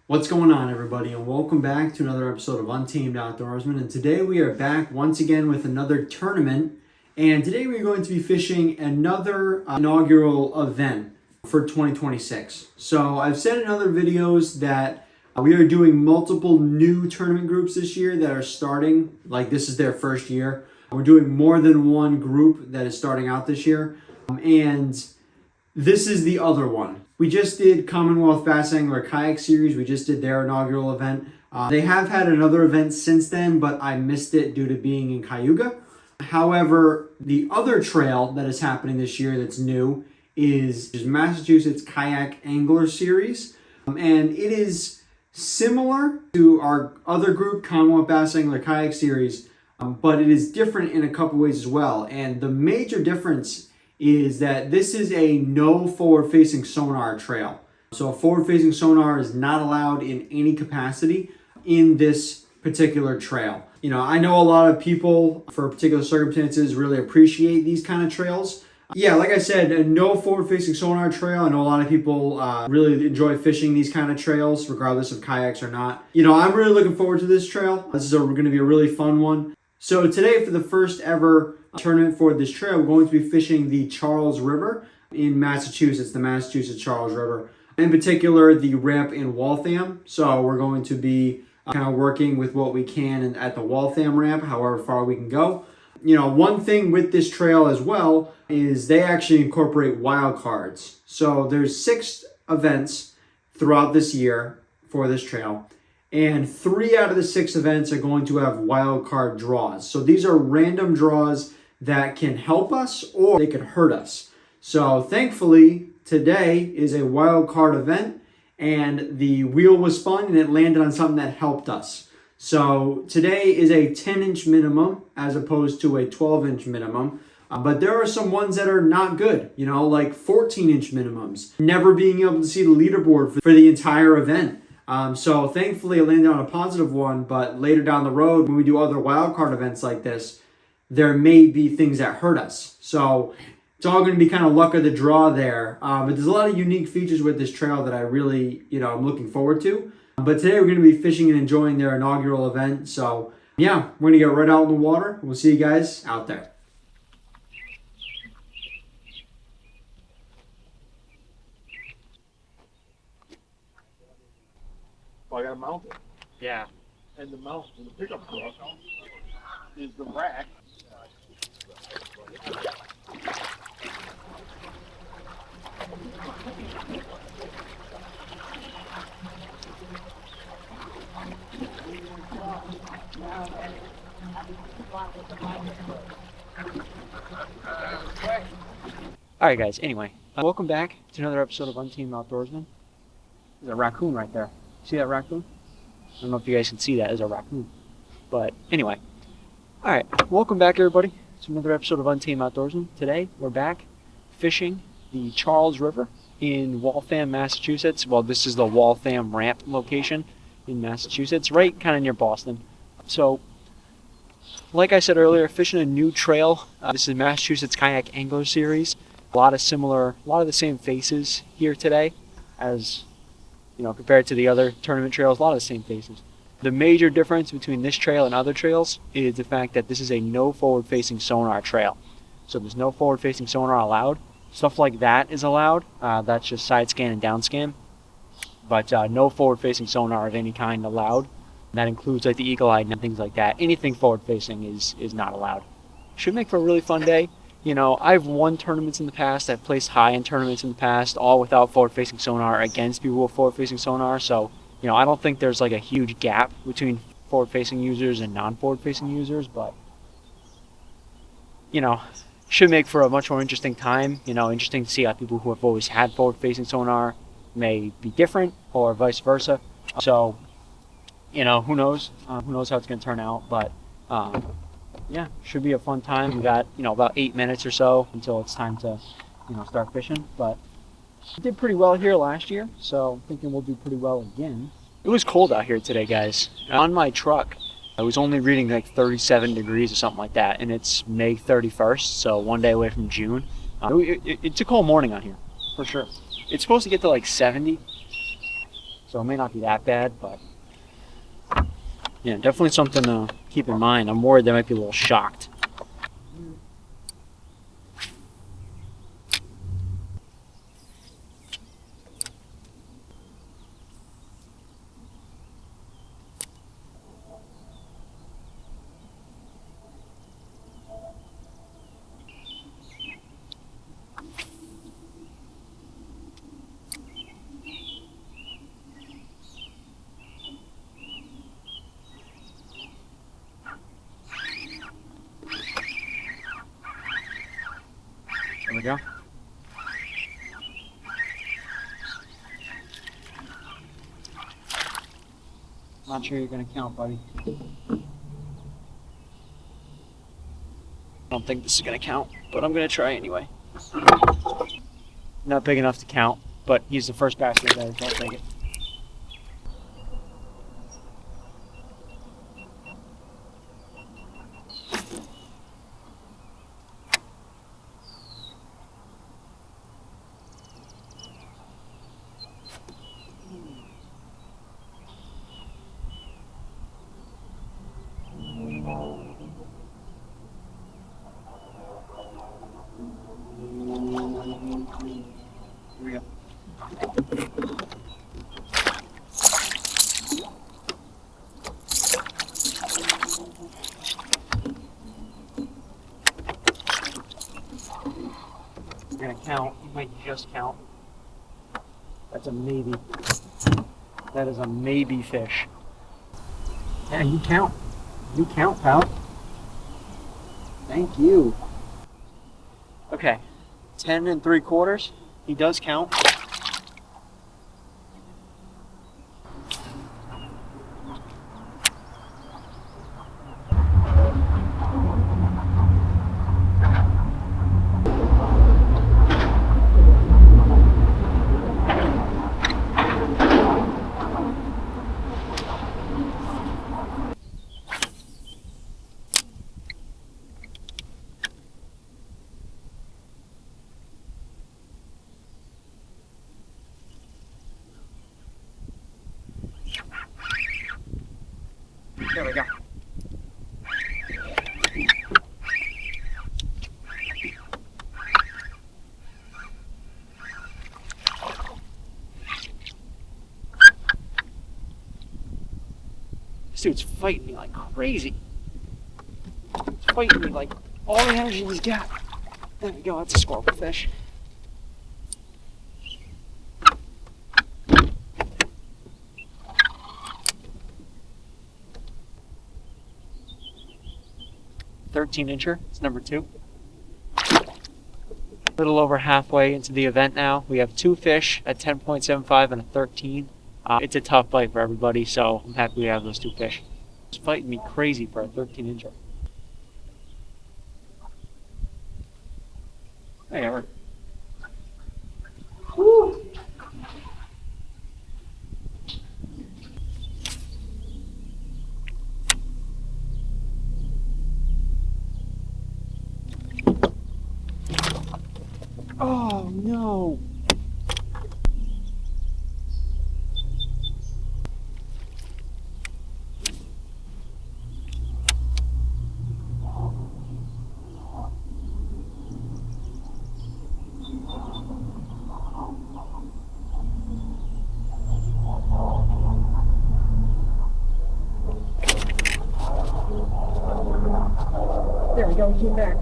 What's going on, everybody, and welcome back to another episode of Untamed Outdoorsmen. And today we are back once again with another tournament. And today we're going to be fishing another inaugural event for 2026. So I've said in other videos that we are doing multiple new tournament groups this year that are starting, like this is their first year. We're doing more than one group that is starting out this year. And this is the other one. We just did Commonwealth Bass Angler Kayak Series. We just did their inaugural event. They have had another event since then, but I missed it due to being in Cayuga. However, the other trail that is happening this year that's new is Massachusetts Kayak Angler Series. And it is similar to our other group, Commonwealth Bass Angler Kayak Series, but it is different in a couple ways as well. And the major difference is that this is a no forward-facing sonar trail. So a forward-facing sonar is not allowed in any capacity in this particular trail. You know, I know a lot of people, for particular circumstances, really appreciate these kind of trails. Yeah, like I said, a no forward-facing sonar trail. I know a lot of people really enjoy fishing these kind of trails, regardless of kayaks or not. You know, I'm really looking forward to this trail. This is going to be a really fun one. So today, for the first ever tournament for this trail, we're going to be fishing the Charles River in Massachusetts, the Massachusetts Charles River. In particular, the ramp in Waltham. So we're going to be kind of working with what we can at the Waltham ramp, however far we can go. You know, one thing with this trail as well is they actually incorporate wild cards. So there's 6 events throughout this year for this trail. And 3 out of the 6 events are going to have wild card draws. So these are random draws that can help us or they can hurt us. So thankfully, today is a wild card event and the wheel was spun and it landed on something that helped us. So today is a 10-inch minimum as opposed to a 12-inch minimum. But there are some ones that are not good, you know, like 14-inch minimums. Never being able to see the leaderboard for the entire event. So thankfully it landed on a positive one, but later down the road when we do other wildcard events like this, there may be things that hurt us. So it's all going to be kind of luck of the draw there. But there's a lot of unique features with this trail that I really, I'm looking forward to. But today we're going to be fishing and enjoying their inaugural event. So yeah, we're going to get right out in the water. We'll see you guys out there. I got to mount it. Yeah. And the mount for the pickup truck is the rack. Alright guys, anyway, welcome back to another episode of Untamed Outdoorsmen. There's a raccoon right there. See that raccoon? I don't know if you guys can see that. There's a raccoon. But anyway. Alright, welcome back everybody to another episode of Untamed Outdoorsmen. Today we're back fishing the Charles River in Waltham, Massachusetts. Well, this is the Waltham ramp location in Massachusetts, right kind of near Boston. So, like I said earlier, fishing a new trail. This is Massachusetts Kayak Angler Series. A lot of the same faces here today as compared to the other tournament trails, a lot of the same faces. The major difference between this trail and other trails is the fact that this is a no forward-facing sonar trail. So there's no forward-facing sonar allowed. Stuff like that is allowed. That's just side scan and down scan. But no forward-facing sonar of any kind allowed. That includes like the eagle eye and things like that. Anything forward-facing is not allowed. Should make for a really fun day. I've won tournaments in the past. I've placed high in tournaments in the past, all without forward-facing sonar against people with forward-facing sonar. So, I don't think there's like a huge gap between forward-facing users and non-forward-facing users, but, should make for a much more interesting time. Interesting to see how people who have always had forward-facing sonar may be different or vice versa. So, who knows? Who knows how it's going to turn out, but, yeah, should be a fun time. We got, about 8 minutes or so until it's time to, start fishing. But we did pretty well here last year, so I'm thinking we'll do pretty well again. It was cold out here today, guys. On my truck, I was only reading like 37 degrees or something like that, and it's May 31st, so one day away from June. It's a cold morning on here, for sure. It's supposed to get to like 70, so it may not be that bad, but yeah, definitely something to keep in mind. I'm worried they might be a little shocked. There we go. Not sure you're gonna count, buddy. I don't think this is gonna count, but I'm gonna try anyway. Not big enough to count, but he's the first bass of the day, so I'll take it. Here we go. We're gonna count. You might just count. That's a maybe. That is a maybe fish. Yeah, you count. You count, pal. Thank you. Okay, 10 3/4. He does count. There we go. This dude's fighting me like crazy. He's fighting me like all the energy he's got. There we go, that's a squirrel fish. $13-incher, it's number 2. A little over halfway into the event now. We have 2 fish at 10.75 and a 13. It's a tough bite for everybody, so I'm happy we have those 2 fish. It's fighting me crazy for a 13-incher. Hey, Eric. Woo! Oh no! There we go, he came back.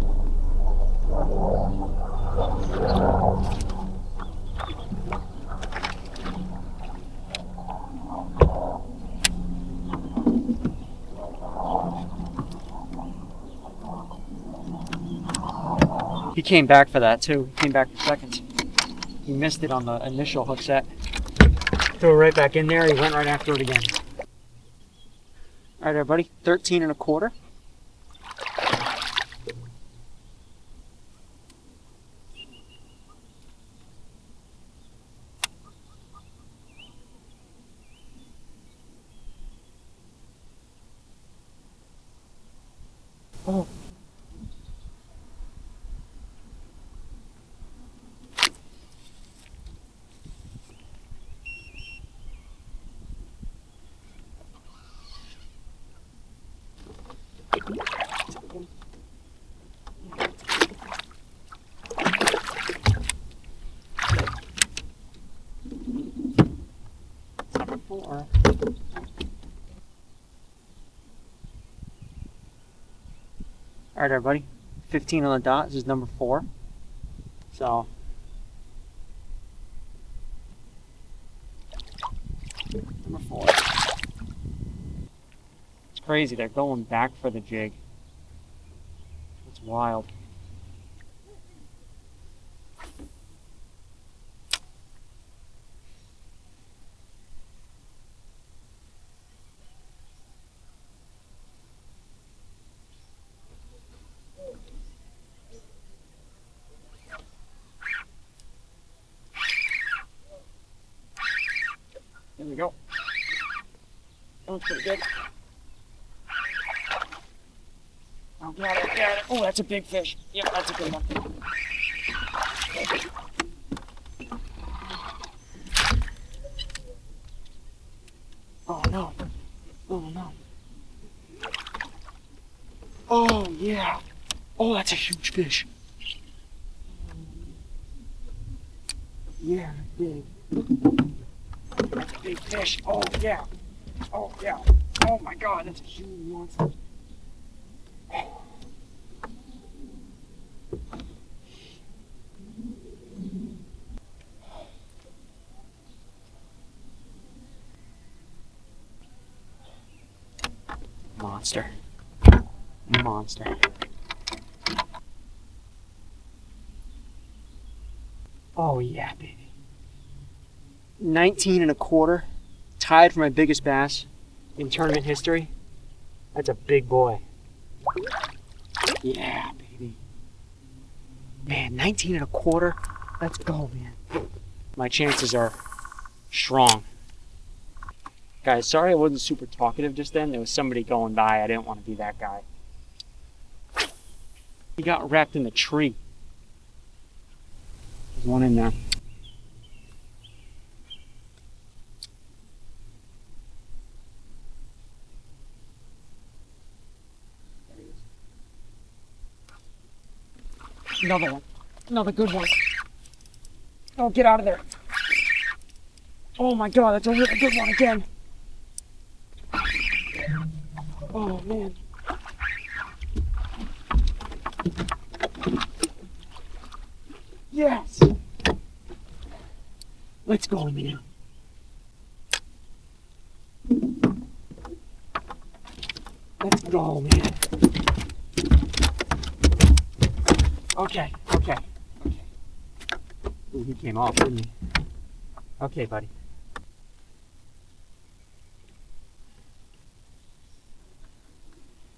He came back for that too. He came back for seconds. He missed it on the initial hook set. Threw it right back in there. He went right after it again. All right, everybody. 13 1/4. Oh. Number 4. Alright everybody, 15 on the dot. This is number 4. So number 4. It's crazy, they're going back for the jig. It's wild. There we go. That one's pretty good. Oh, got it, got it. Oh, that's a big fish. Yep, that's a good one. Oh, no. Oh, no. Oh, yeah. Oh, that's a huge fish. Yeah, big. That's a big fish. Oh, yeah. Oh, yeah. Oh, my God. That's a huge monster. Monster. Monster. Oh, yeah, baby. 19 and a quarter. Tied for my biggest bass in tournament history. That's a big boy. Yeah, baby. Man, 19 and a quarter. Let's go, man. My chances are strong. Guys, sorry I wasn't super talkative just then. There was somebody going by. I didn't want to be that guy. He got wrapped in the tree. There's one in there. Another one. Another good one. Oh, get out of there. Oh my God, that's a really good one again. Oh, man. Yes. Let's go, man. Let's go, man. Okay, okay, okay. Ooh, he came off, didn't he? Okay, buddy.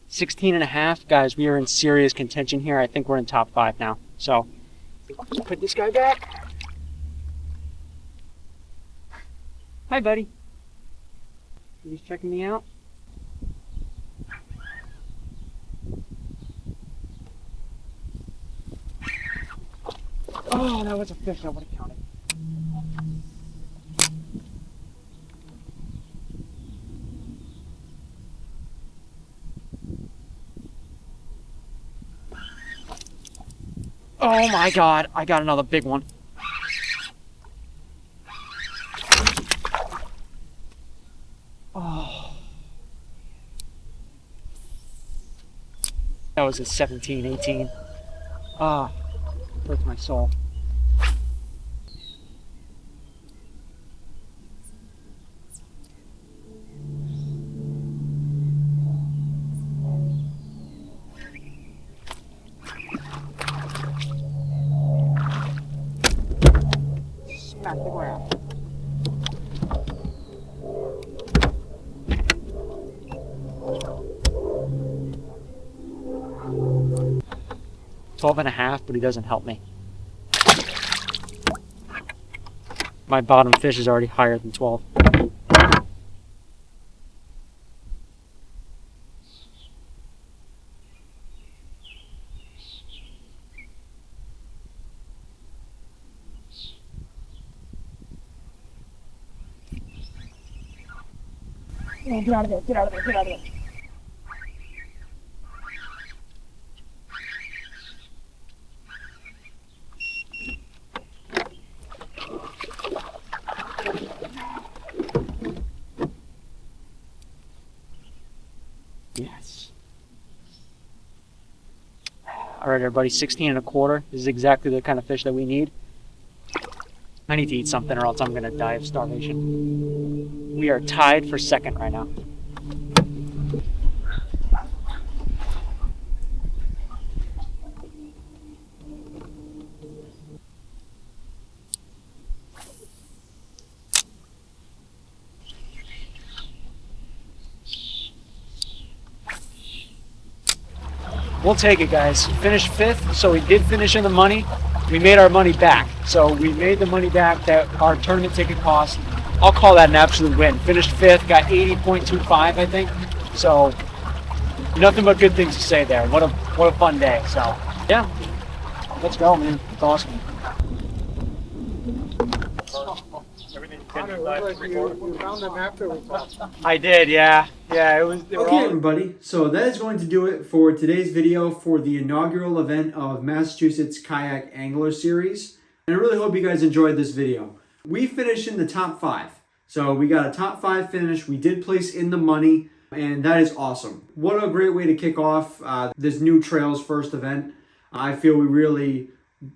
$16.5, guys. We are in serious contention here. I think we're in top 5 now. So, put this guy back. Hi, buddy. You just checking me out? Oh, that was a fish. I would have counted. Oh my God, I got another big one. Oh. That was a 17, 18. Ah, hurts my soul. Smack the ground. $12.5, but he doesn't help me. My bottom fish is already higher than 12. Oh, get out of there, get out of there, get out of there. Yes. All right, everybody, 16 and a quarter. This is exactly the kind of fish that we need. I need to eat something or else I'm going to die of starvation. We are tied for second right now. We'll take it, guys. Finished fifth, so we did finish in the money. We made our money back. So we made the money back that our tournament ticket cost. I'll call that an absolute win. Finished fifth, got 80.25, I think. So nothing but good things to say there. What a fun day. So yeah, let's go, man. It's awesome. You found them after we talked. I did, yeah. Yeah, it was. Okay, everybody. So that is going to do it for today's video for the inaugural event of Massachusetts Kayak Angler Series. And I really hope you guys enjoyed this video. We finished in the top 5. So we got a top 5 finish. We did place in the money, and that is awesome. What a great way to kick off this new Trails first event. I feel we really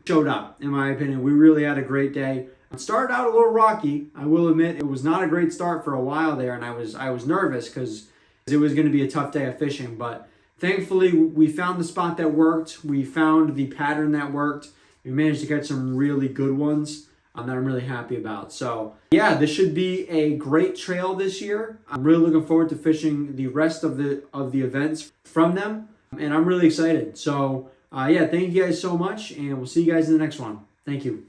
showed up, in my opinion. We really had a great day. It started out a little rocky. I will admit it was not a great start for a while there, and I was nervous because it was going to be a tough day of fishing. But thankfully, we found the spot that worked. We found the pattern that worked. We managed to catch some really good ones that I'm really happy about. So yeah, this should be a great trail this year. I'm really looking forward to fishing the rest of the events from them, and I'm really excited. So yeah, thank you guys so much, and we'll see you guys in the next one. Thank you.